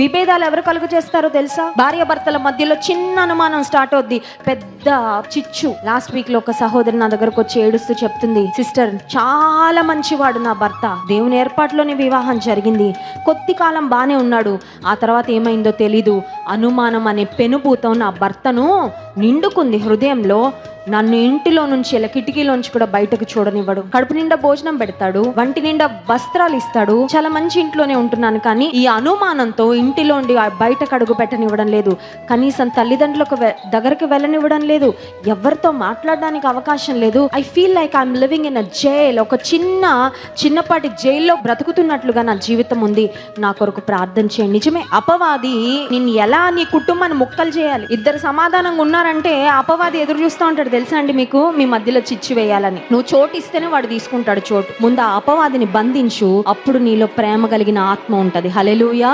విభేదాలు ఎవరు కలుగు చేస్తారో తెలుసా? భార్య భర్తల మధ్యలో చిన్న అనుమానం స్టార్ట్ అవుద్ది, పెద్ద చిచ్చు. లాస్ట్ వీక్ లో ఒక సహోదరి నా దగ్గరకు వచ్చి ఏడుస్తూ చెప్తుంది, సిస్టర్ చాలా మంచివాడు నా భర్త, దేవుని ఏర్పాటులోనే వివాహం జరిగింది, కొద్ది కాలం బానే ఉన్నాడు, ఆ తర్వాత ఏమైందో తెలీదు, అనుమానం అనే పెనుభూతం నా భర్తను నిండుకుంది హృదయంలో. నన్ను ఇంటిలో నుంచి ఇలా కిటికీలోంచి కూడా బయటకు చూడనివ్వడు, కడుపు నిండా భోజనం పెడతాడు, వంటి నిండా వస్త్రాలు ఇస్తాడు, చాలా మంచి ఇంట్లోనే ఉంటున్నాను, కానీ ఈ అనుమానంతో ఇంటిలోండి బయటకు అడుగు పెట్టనివ్వడం లేదు, కనీసం తల్లిదండ్రులకు దగ్గరికి వెళ్ళనివ్వడం లేదు, ఎవరితో మాట్లాడడానికి అవకాశం లేదు. I feel like I'm living in a jail. ఒక చిన్నపాటి జైల్లో బ్రతుకుతున్నట్లుగా నా జీవితం ఉంది. నా కొరకు ప్రార్థన చేయండి. నిజమే, అపవాది నిన్ను ఎలా నీ కుటుంబాన్ని ముక్కలు చేయాలి. ఇద్దరు సమాధానంగా ఉన్నారంటే అపవాది ఎదురు చూస్తూ ఉంటాడు తెలుసా అండి మీకు, మీ మధ్యలో చిచ్చు వేయాలని. నువ్వు చోటు ఇస్తేనే వాడు తీసుకుంటాడు చోటు. ముందు ఆ అపవాదిని బంధించు, అప్పుడు నీలో ప్రేమ కలిగిన ఆత్మ ఉంటది. హల్లెలూయా.